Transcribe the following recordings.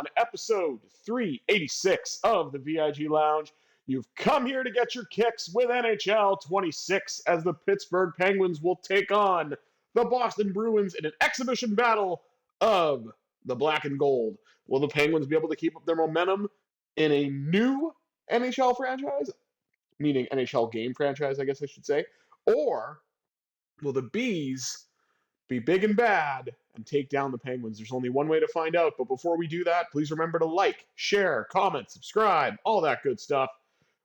on episode 386 of the VIG Lounge. You've come here to get your kicks with NHL 26 as the Pittsburgh Penguins will take on the Boston Bruins in an exhibition battle of the black and gold. Will the Penguins be able to keep up their momentum in a new NHL franchise? Meaning NHL game franchise, I guess I should say. Or will the Bees be big and bad and take down the Penguins? There's only one way to find out, but before we do that, please remember to like, share, comment, subscribe, all that good stuff.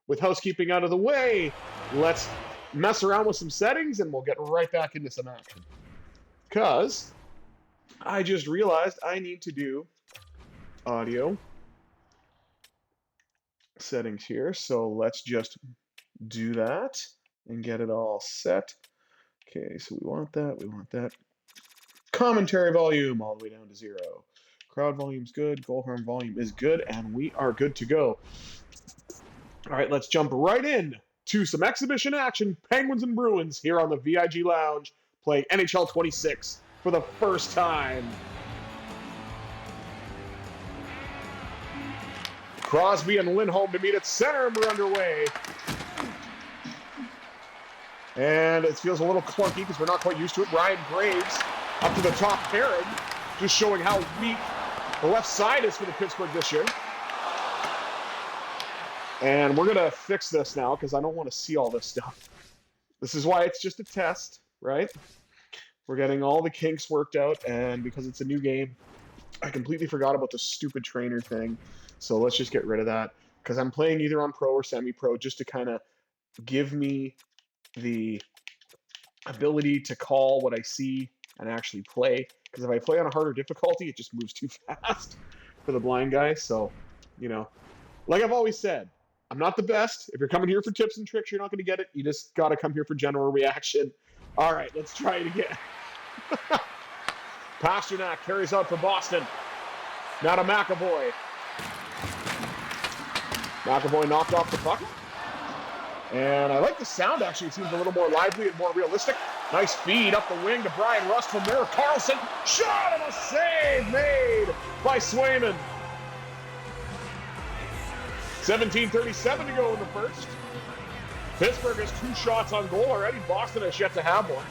With housekeeping out of the way, let's mess around with some settings and we'll get right back into some action. Because I just realized I need to do audio settings here, so let's just do that and get it all set. Okay, so we want that. Commentary volume all the way down to 0. Crowd volume's good, goal horn volume is good, and we are good to go. All right, let's jump right in to some exhibition action. Penguins and Bruins here on the VIG Lounge playing NHL 26 for the first time. Crosby and Lindholm to meet at center, and we're underway. And it feels a little clunky because we're not quite used to it. Ryan Graves up to the top pairing, just showing how weak the left side is for the Pittsburgh this year. And we're going to fix this now because I don't want to see all this stuff. This is why it's just a test, right? We're getting all the kinks worked out, and because it's a new game, I completely forgot about the stupid trainer thing. So let's just get rid of that because I'm playing either on pro or semi-pro just to kind of give me the ability to call what I see and actually play. Because if I play on a harder difficulty, it just moves too fast for the blind guy. So, you know, like I've always said, I'm not the best. If you're coming here for tips and tricks, you're not going to get it. You just got to come here for general reaction. All right, let's try it again. Pasternak carries out for Boston. Now to McAvoy. McAvoy knocked off the puck. And I like the sound, actually. It seems a little more lively and more realistic. Nice feed up the wing to Brian Rust from there. Carlson, shot and a save made by Swayman. 17:37 to go in the first. Pittsburgh has 2 shots on goal already. Boston has yet to have one.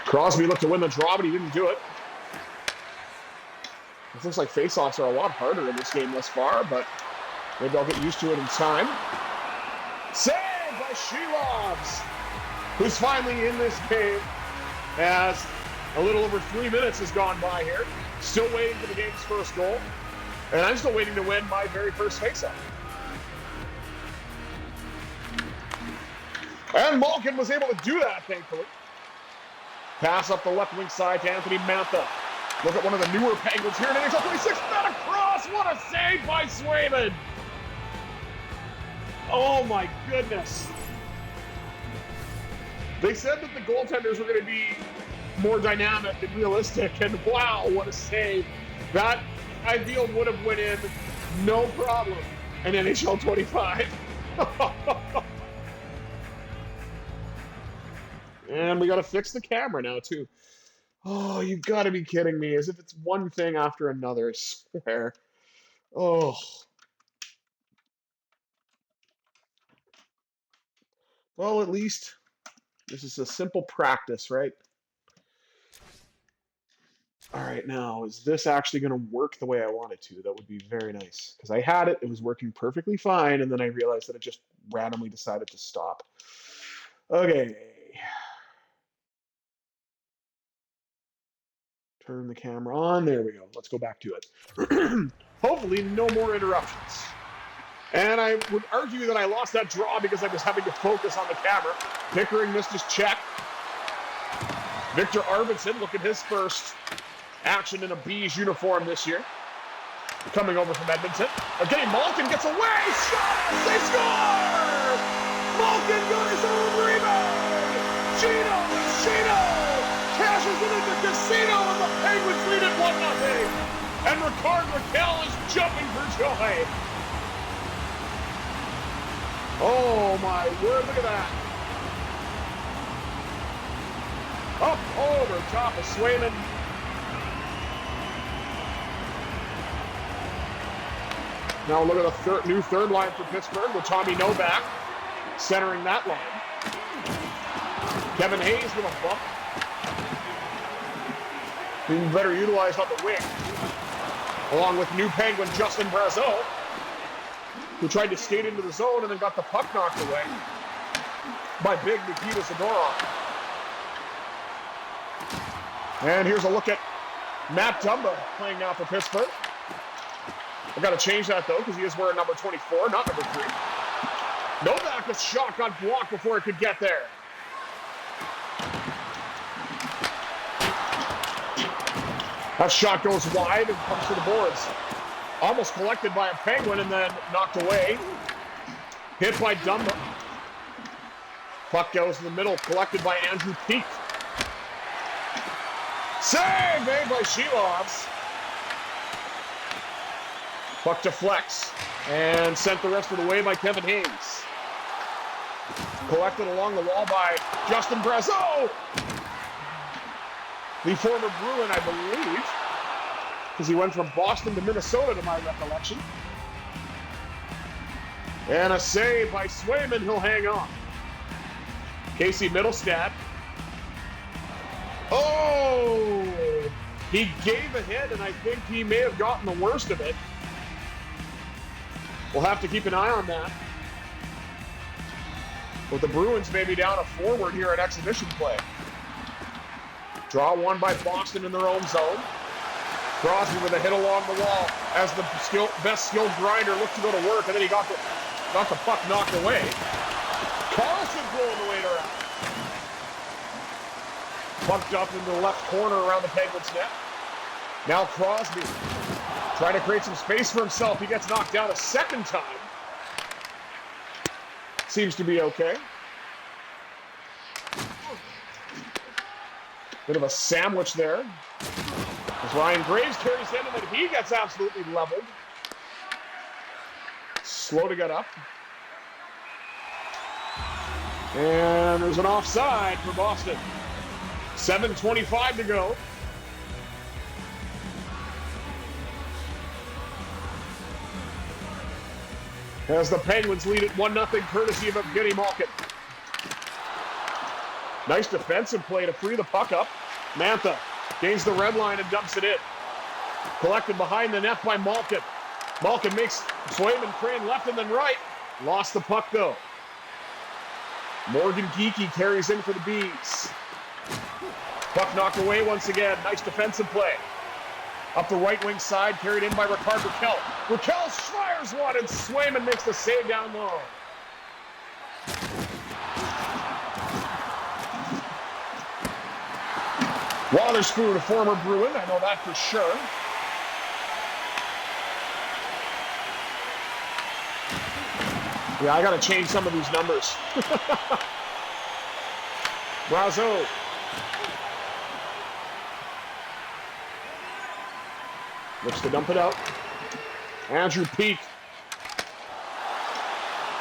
Crosby looked to win the draw, but he didn't do it. It looks like faceoffs are a lot harder in this game thus far, but maybe I'll get used to it in time. Saved by Shelovs, who's finally in this game as a little over 3 minutes has gone by here. Still waiting for the game's first goal, and I'm still waiting to win my very first faceoff. And Malkin was able to do that, thankfully. Pass up the left wing side to Anthony Mantha. Look at one of the newer Penguins here in NHL 26. Not across. What a save by Swayman. Oh my goodness. They said that the goaltenders were going to be more dynamic and realistic, and wow, what a save. That, I feel, would have went in no problem in NHL 25. And we got to fix the camera now, too. Oh, you've got to be kidding me. As if it's one thing after another, I swear. Oh. Well, at least this is a simple practice, right? All right, now, is this actually going to work the way I want it to? That would be very nice. Because I had it was working perfectly fine, and then I realized that it just randomly decided to stop. Okay. Turn the camera on. There we go. Let's go back to it. Hopefully, no more interruptions. And I would argue that I lost that draw because I was having to focus on the camera. Pickering missed his check. Victor Arvidsson, look at his first action in a Bees uniform this year. Coming over from Edmonton. Okay, Malkin gets away. Shot! They score! Malkin got his own rebound! Chino cashes it into Casino, and the Penguins lead it 1-0. And Ricard Raquel is jumping for joy. Oh my word, look at that. Up over top of Swayman. Now look at the new third line for Pittsburgh with Tommy Novak centering that line. Kevin Hayes with a bump. Being better utilized on the wing. Along with new Penguin Justin Brazeau, who tried to skate into the zone and then got the puck knocked away by big Nikita Zadorov. And here's a look at Matt Dumba playing now for Pittsburgh. I've got to change that, though, because he is wearing number 24, not number 3. Novak's shot got blocked before it could get there. That shot goes wide and comes to the boards. Almost collected by a Penguin and then knocked away. Hit by Dumba. Puck goes in the middle, collected by Andrew Peak. Save made by Shilovs. Puck deflects and sent the rest of the way by Kevin Hayes. Collected along the wall by Justin Brazeau. The former Bruin, I believe, because he went from Boston to Minnesota to my recollection. And a save by Swayman, he'll hang on. Casey Middlestat. Oh! He gave a hit, and I think he may have gotten the worst of it. We'll have to keep an eye on that. With the Bruins maybe down a forward here at exhibition play. Draw one by Boston in their own zone. Crosby with a hit along the wall as the best skilled grinder looked to go to work, and then he got the puck knocked away. Carlson blowing the weight around. Pucked up into the left corner around the Penguins' net. Now Crosby trying to create some space for himself. He gets knocked down a second time. Seems to be okay. Bit of a sandwich there. As Ryan Graves carries in, and then he gets absolutely leveled. Slow to get up. And there's an offside for Boston. 7:25 to go. As the Penguins lead it 1-0 courtesy of Evgeny Malkin. Nice defensive play to free the puck up. Mantha gains the red line and dumps it in. Collected behind the net by Malkin. Malkin makes Swayman crane left and then right. Lost the puck though. Morgan Geekie carries in for the Bees. Puck knocked away once again. Nice defensive play. Up the right wing side, carried in by Ricard Raquel. Raquel fires one, and Swayman makes the save down low. Wotherspoon, a former Bruin, I know that for sure. Yeah, I got to change some of these numbers. Brazeau. Looks to dump it out. Andrew Peak.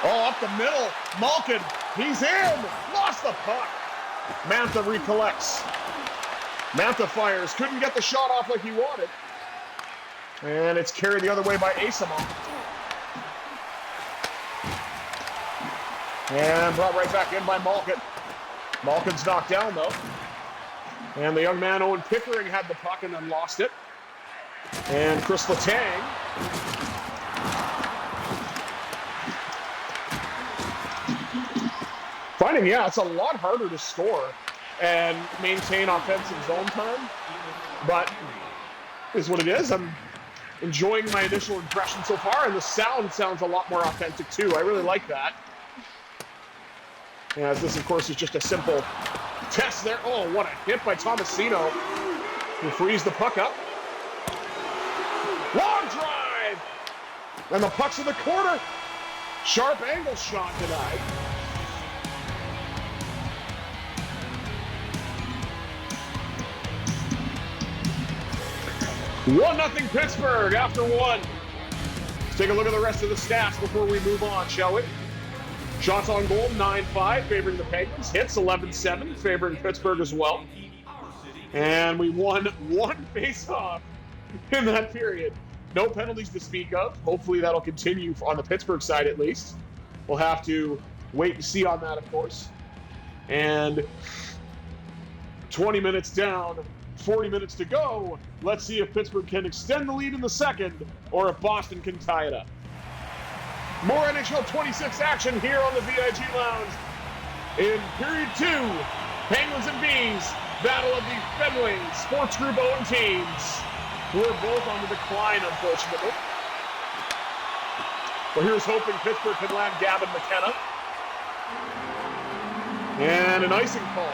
Oh, up the middle. Malkin. He's in. Lost the puck. Mantha recollects. Mantha fires. Couldn't get the shot off like he wanted. And it's carried the other way by Asamoah. And brought right back in by Malkin. Malkin's knocked down, though. And the young man, Owen Pickering, had the puck and then lost it. And Chris Letang finding, it's a lot harder to score and maintain offensive zone time, but is what it is. I'm enjoying my initial impression so far, and the sound sounds a lot more authentic too. I really like that. As this, of course, is just a simple test there. Oh, what a hit by Tomasino, who frees the puck up. Long drive! And the puck's in the corner. Sharp angle shot denied. One nothing Pittsburgh after one. Let's take a look at the rest of the stats before we move on, shall we? Shots on goal, 9-5, favoring the Penguins. Hits, 11-7, favoring Pittsburgh as well. And we won one face-off in that period. No penalties to speak of. Hopefully that'll continue on the Pittsburgh side at least. We'll have to wait and see on that, of course. And 20 minutes down, 40 minutes to go. Let's see if Pittsburgh can extend the lead in the second or if Boston can tie it up. More NHL 26 action here on the VIG Lounge. In period 2, Penguins and Bees, battle of the Fenway Sports Group own teams, who are both on the decline, unfortunately. Well, here's hoping Pittsburgh can land Gavin McKenna. And an icing call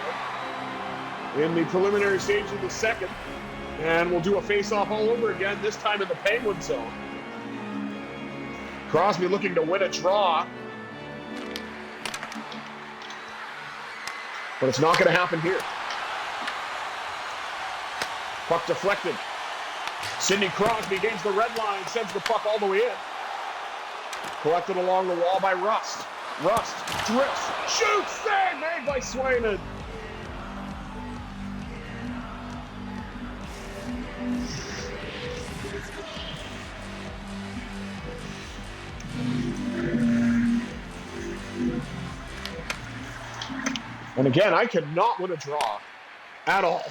in the preliminary stage of the second. And we'll do a face-off all over again, this time in the Penguin zone. Crosby looking to win a draw. But it's not going to happen here. Puck deflected. Sidney Crosby gains the red line, sends the puck all the way in. Collected along the wall by Rust. Rust drifts, shoots, save made by Swayman. And again, I cannot win a draw at all.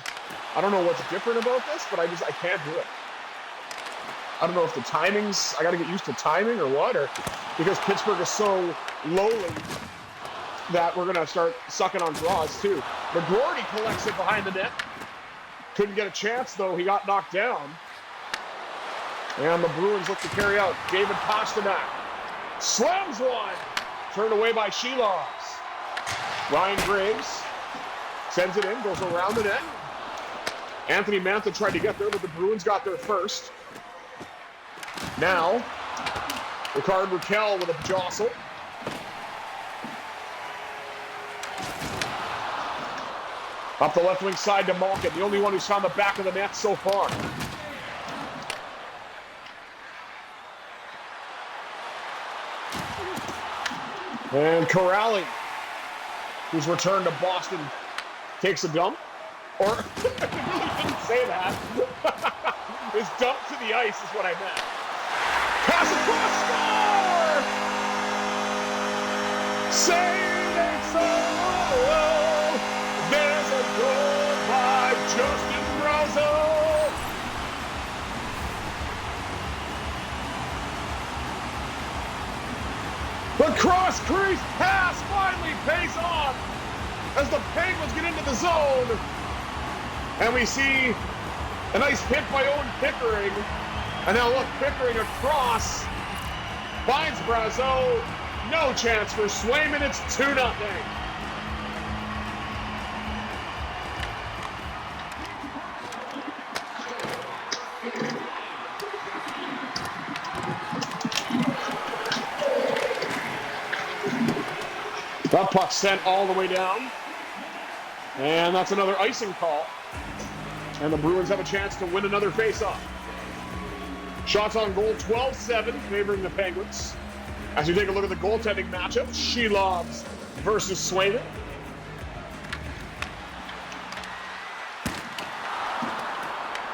I don't know what's different about this, but I can't do it. I don't know if the timings, I got to get used to timing or what, or because Pittsburgh is so lowly that we're going to start sucking on draws too. McGroarty collects it behind the net. Couldn't get a chance though, he got knocked down. And the Bruins look to carry out. David Pastrnak slams one. Turned away by Shelovs. Ryan Graves sends it in, goes around the net. Anthony Mantha tried to get there, but the Bruins got there first. Now, Ricard Raquel with a jostle. Up the left wing side to Malkin, the only one who's found the back of the net so far. And Corrali, who's returned to Boston, takes a dump. Or, I really didn't say that. His dump to the ice is what I meant. Pass across, score! Save and solo. There's a goal by Justin Brazeau. The cross-crease pass finally pays off as the Penguins get into the zone. And we see a nice hit by Owen Pickering. And now look, Pickering across. Finds Brazeau. No chance for Swayman. It's 2-0. That puck sent all the way down. And that's another icing call. And the Bruins have a chance to win another faceoff. Shots on goal, 12-7, favoring the Penguins. As we take a look at the goaltending matchup, Shelovs versus Swayman.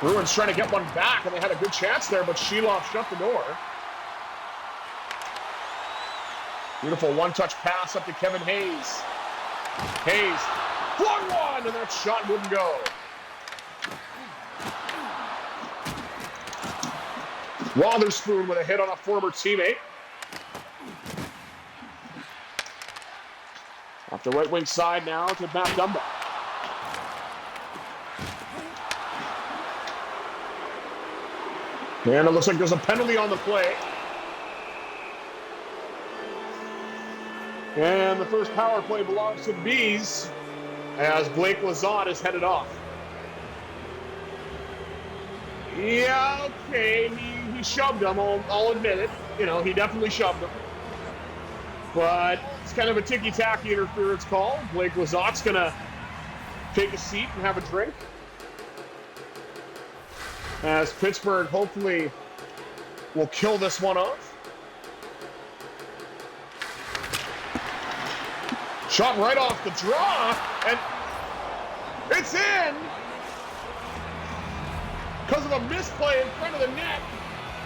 Bruins trying to get one back, and they had a good chance there, but Shelovs shut the door. Beautiful one-touch pass up to Kevin Hayes. Hayes, flung one, and that shot wouldn't go. Wotherspoon with a hit on a former teammate. Off the right wing side now to Matt Dumba. And it looks like there's a penalty on the play. And the first power play belongs to the Bees as Blake Lizotte is headed off. Yeah, okay, he shoved him, I'll admit it. You know, he definitely shoved him. But it's kind of a ticky-tacky interference call. Blake Lizotte's going to take a seat and have a drink. As Pittsburgh hopefully will kill this one off. Shot right off the draw, and it's in! because of a misplay in front of the net.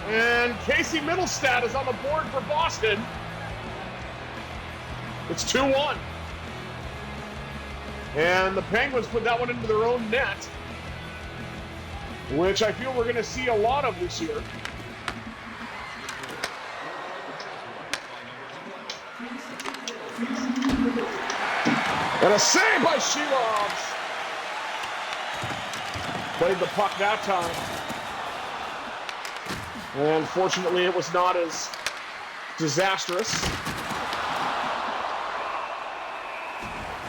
And Casey Middlestad is on the board for Boston. It's 2-1. And the Penguins put that one into their own net, which I feel we're going to see a lot of this year. And a save by Shelovs. Played the puck that time. And fortunately, it was not as disastrous.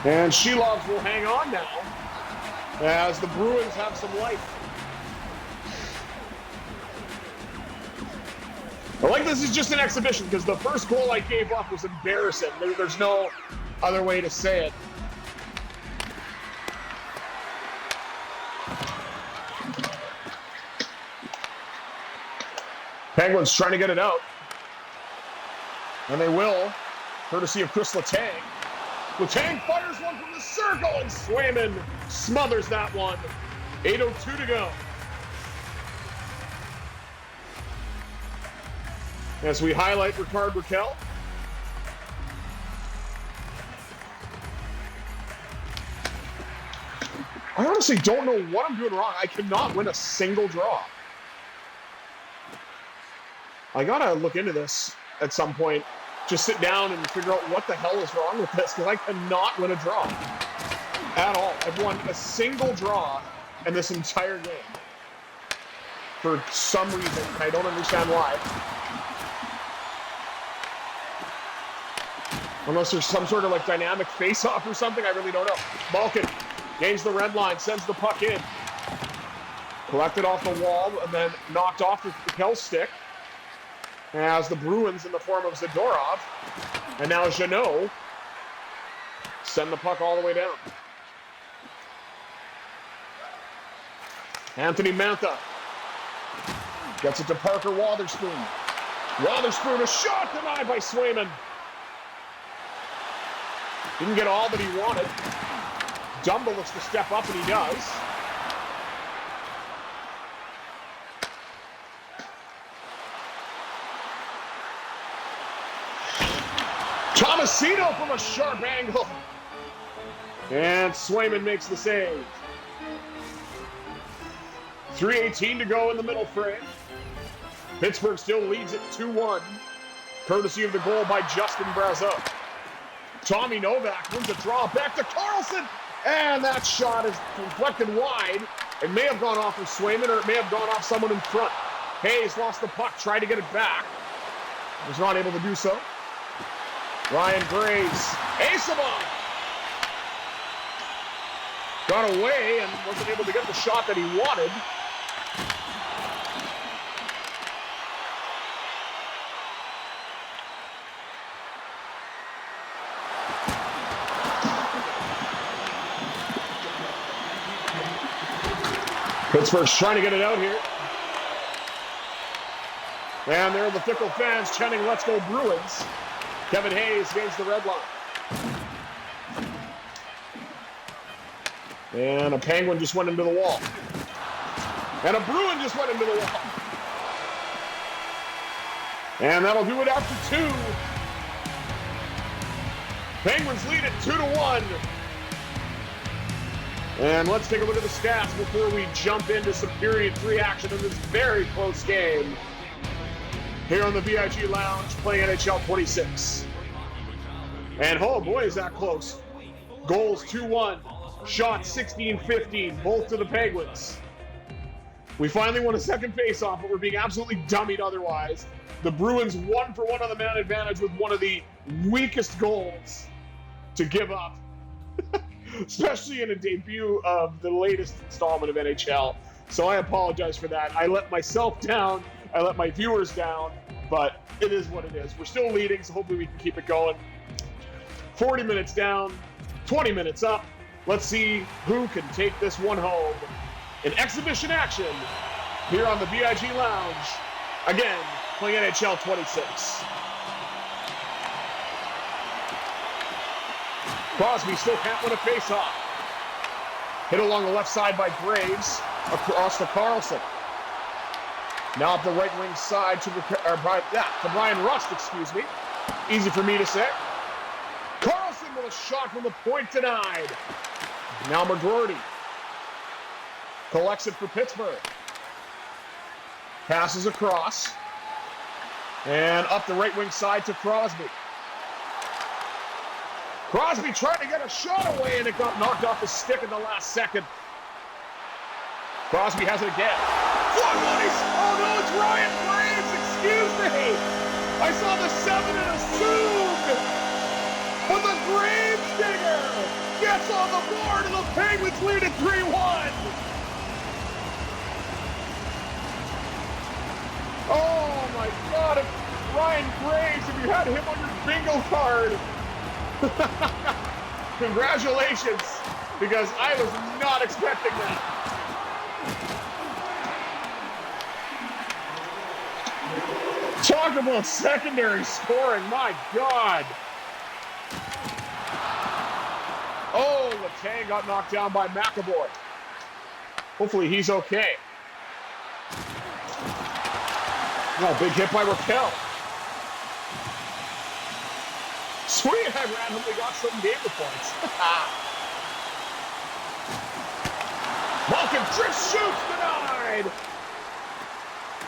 And Shelovs will hang on now as the Bruins have some life. I like this is just an exhibition because the first goal I gave up was embarrassing. There's no other way to say it. Penguins trying to get it out. And they will, courtesy of Chris Letang. Letang fires one from the circle, and Swayman smothers that one. 8:02 to go. As we highlight Ricard Raquel. I honestly don't know what I'm doing wrong. I cannot win a single draw. I gotta look into this at some point. Just sit down and figure out what the hell is wrong with this, because I cannot win a draw at all. I've won a single draw in this entire game. For some reason, I don't understand why. Unless there's some sort of like dynamic face-off or something, I really don't know. Malkin gains the red line, sends the puck in. Collected off the wall and then knocked off the Raquel's stick. As the Bruins in the form of Zadorov and now Jeannot send the puck all the way down. Anthony Mantha gets it to Parker Wotherspoon. Wotherspoon, a shot denied by Swayman. Didn't get all that he wanted. Dumba looks to step up, and he does. Tomasino from a sharp angle. And Swayman makes the save. 3:18 to go in the middle frame. Pittsburgh still leads it 2-1, courtesy of the goal by Justin Brazeau. Tommy Novak wins a draw back to Carlson, and that shot is deflected wide. It may have gone off of Swayman, or it may have gone off someone in front. Hayes lost the puck, tried to get it back. Was not able to do so. Ryan Graves, Asamov got away and wasn't able to get the shot that he wanted. Pittsburgh's trying to get it out here. And there are the fickle fans chanting, "Let's go Bruins." Kevin Hayes gains the red line. And a Penguin just went into the wall. And a Bruin just went into the wall. And that'll do it after 2. Penguins lead it 2-1. And let's take a look at the stats before we jump into some period 3 action in this very close game. Here on the VIG Lounge, playing NHL 26. And oh boy, is that close. Goals 2-1, shots 16-15, both to the Penguins. We finally won a second faceoff, but we're being absolutely dummied otherwise. The Bruins 1-for-1 on the man advantage with one of the weakest goals to give up, especially in a debut of the latest installment of NHL. So I apologize for that. I let myself down. I let my viewers down, but it is what it is. We're still leading, so hopefully we can keep it going. 40 minutes down, 20 minutes up. Let's see who can take this one home. In exhibition action here on the VIG Lounge. Again, playing NHL 26. Crosby still can't win a faceoff. Hit along the left side by Graves, across to Carlson. Now up the right wing side to Brian Rust, excuse me. Easy for me to say. Carlson with a shot from the point denied. Now McGroarty collects it for Pittsburgh. Passes across. And up the right wing side to Crosby. Crosby trying to get a shot away, and it got knocked off the stick in the last second. Crosby has it again. Oh no, it's Ryan Graves, excuse me. I saw the 7 and assumed. But the Graves digger gets on the board, and the Penguins lead at 3-1. Oh my God, if Ryan Graves, if you had him on your bingo card. Congratulations, because I was not expecting that. Talk about secondary scoring, my God. Oh, Letang got knocked down by McAvoy. Hopefully he's okay. Oh, big hit by Raquel. Sweet, I randomly got some gamer points. Malkin drift shoots, denied.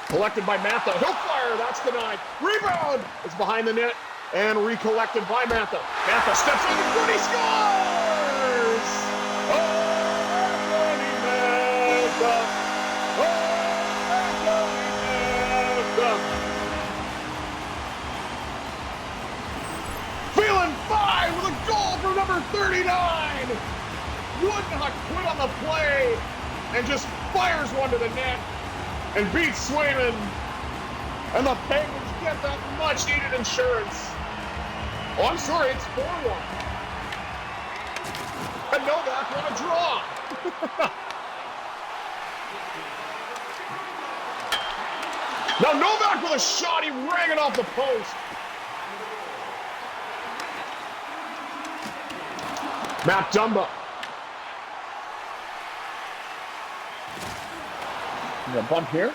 Collected by Mantha. He'll fire, that's denied. Rebound! It's behind the net and recollected by Mantha. Mantha steps in the front, he scores! Oh, Anthony Mantha! Oh, Anthony Mantha! Feeling fine with a goal from number 39! Would not quit on the play and just fires one to the net and beats Swayman. And the Penguins get that much-needed insurance. Oh, I'm sorry, it's 4-1. And Novak won a draw. Now Novak with a shot, he rang it off the post. Matt Dumba. A bump here.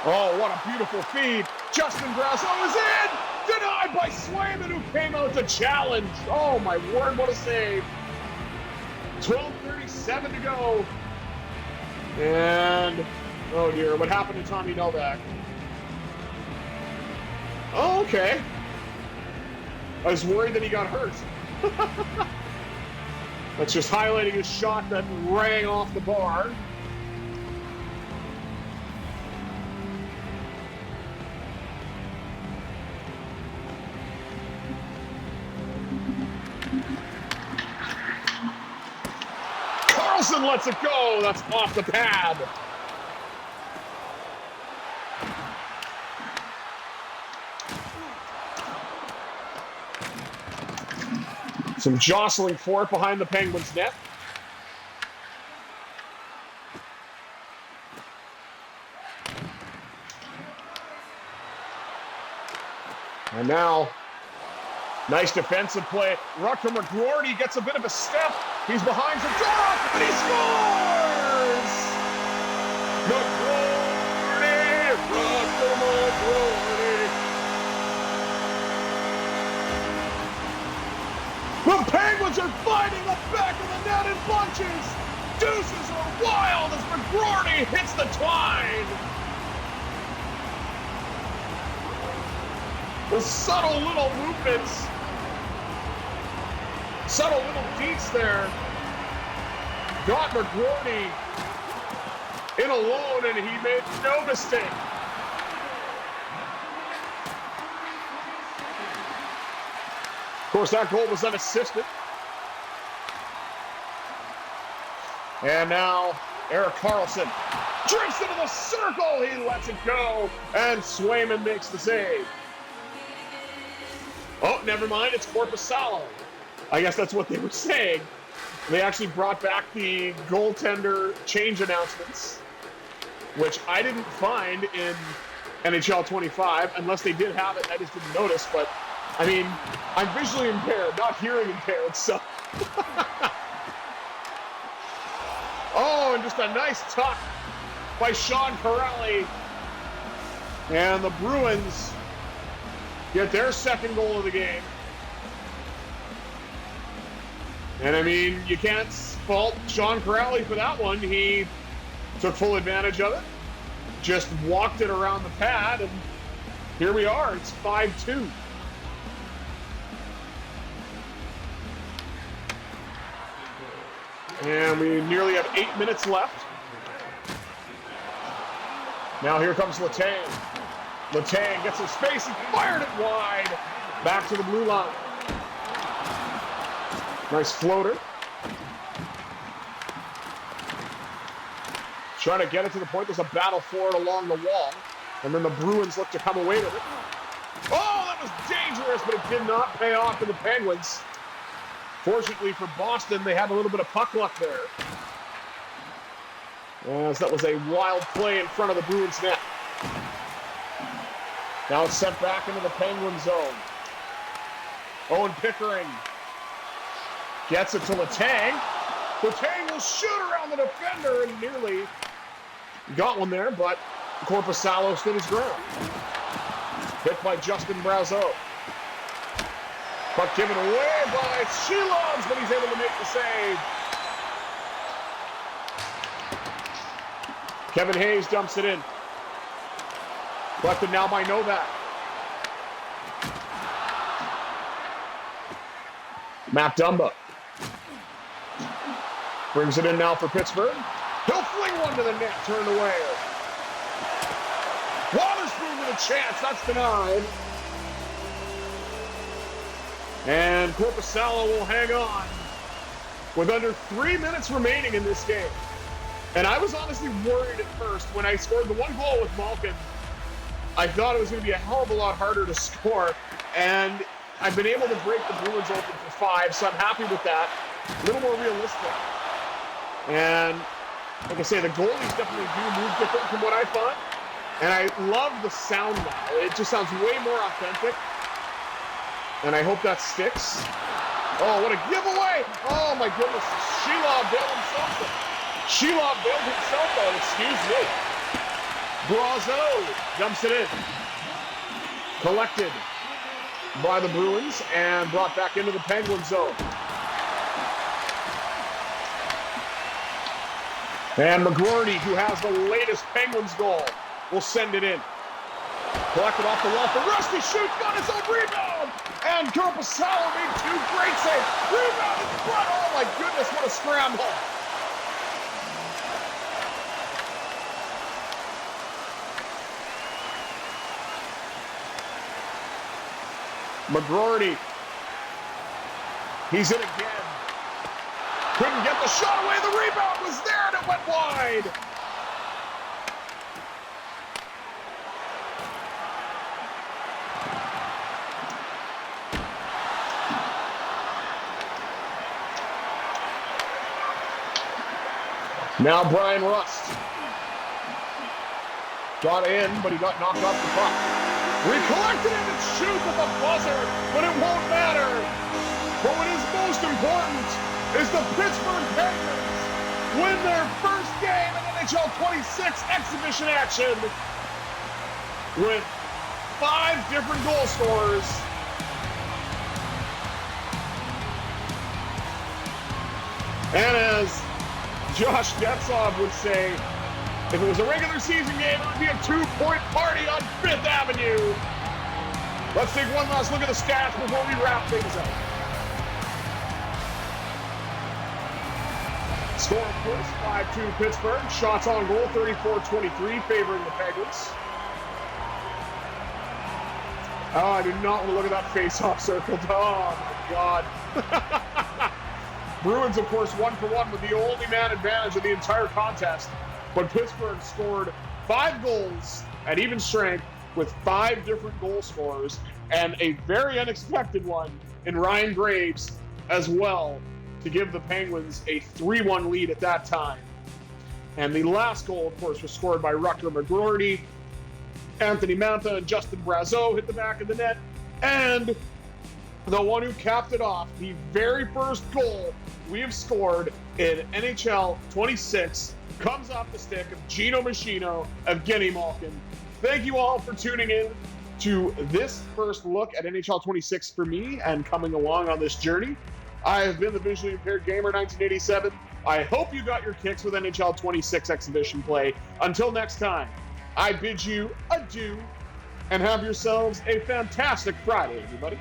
Oh, what a beautiful feed. Justin Brasso is in! Denied by Swayman, who came out to challenge. Oh, my word, what a save. 12:37 to go. And, oh dear, what happened to Tommy Novak? Oh, okay. I was worried that he got hurt. That's just highlighting his shot that rang off the bar. Carlson lets it go. That's off the pad. Some jostling for it behind the Penguins' net. And now, nice defensive play. Rutger McGroarty gets a bit of a step. He's behind Zadorov, and he scores! McGroarty! Rutger McGroarty! The Penguins are finding the back of the net in bunches! Deuces are wild as McGroarty hits the twine! The subtle little movements, subtle little deets there, got McGroarty in alone, and he made no mistake. Of course, that goal was unassisted. And now, Erik Karlsson drifts into the circle, he lets it go, and Swayman makes the save. Oh, never mind, it's Korpisalo. I guess that's what they were saying. They actually brought back the goaltender change announcements, which I didn't find in NHL 25, unless they did have it, I just didn't notice. But, I mean, I'm visually impaired, not hearing impaired, so. Oh, and just a nice tuck by Sean Corelli. And the Bruins get their second goal of the game. And I mean, you can't fault Sean Corelli for that one. He took full advantage of it, just walked it around the pad, and here we are. It's 5-2. And we nearly have 8 minutes left. Now here comes Letang. Letang gets some space and fired it wide. Back to the blue line. Nice floater. Trying to get it to the point. There's a battle for it along the wall. And then the Bruins look to come away with it. Oh, that was dangerous, but it did not pay off for the Penguins. Fortunately for Boston, they had a little bit of puck luck there. As that was a wild play in front of the Bruins net. Now it's sent back into the Penguin zone. Owen Pickering gets it to Letang. Letang will shoot around the defender and nearly got one there, but Korpisalo stood his ground. Hit by Justin Brazeau. Puck given away by Sheelovs, but he's able to make the save. Kevin Hayes dumps it in. Collected now by Novak. Matt Dumba brings it in now for Pittsburgh. He'll fling one to the net, turned away. Waterspoon with a chance, that's denied. And Korpisalo will hang on with under 3 minutes remaining in this game. And I was honestly worried at first when I scored the one goal with Malkin. I thought it was going to be a hell of a lot harder to score. And I've been able to break the Bruins open for 5, so I'm happy with that. A little more realistic. And like I say, the goalies definitely do move different from what I thought. And I love the sound now. It just sounds way more authentic. And I hope that sticks. Oh, what a giveaway! Oh my goodness, Sheelov bailed himself out. Sheelov bailed himself out, excuse me. Brazeau dumps it in. Collected by the Bruins and brought back into the Penguin zone. And McGroarty, who has the latest Penguins goal, will send it in. Collected off the wall for Rusty, shoots, got his own rebound! And Korpisalo made 2 great saves. Rebound in front, oh my goodness, what a scramble! McGroarty, he's in again. Couldn't get the shot away, the rebound was there and it went wide! Now Brian Rust. Got in, but he got knocked off the puck. Recollected it and shoots at the buzzer, but it won't matter. But what is most important is the Pittsburgh Penguins win their first game in NHL 26 exhibition action with 5 different goal scorers. And as Josh Getzov would say, if it was a regular season game, it would be a 2-point party on 5th Avenue. Let's take one last look at the stats before we wrap things up. Score, of course, 5-2 Pittsburgh. Shots on goal, 34-23, favoring the Penguins. Oh, I do not want to look at that face-off circle. Oh, my God. Bruins, of course, 1-for-1 with the only man advantage of the entire contest. But Pittsburgh scored 5 goals at even strength with 5 different goal scorers and a very unexpected one in Ryan Graves as well to give the Penguins a 3-1 lead at that time. And the last goal, of course, was scored by Rutger McGroarty. Anthony Mantha and Justin Brazeau hit the back of the net. And the one who capped it off, the very first goal we have scored in NHL 26 comes off the stick of Gino Machino, Evgeny Malkin. Thank you all for tuning in to this first look at NHL 26 for me and coming along on this journey. I have been the Visually Impaired Gamer 1987. I hope you got your kicks with NHL 26 exhibition play. Until next time, I bid you adieu and have yourselves a fantastic Friday, everybody.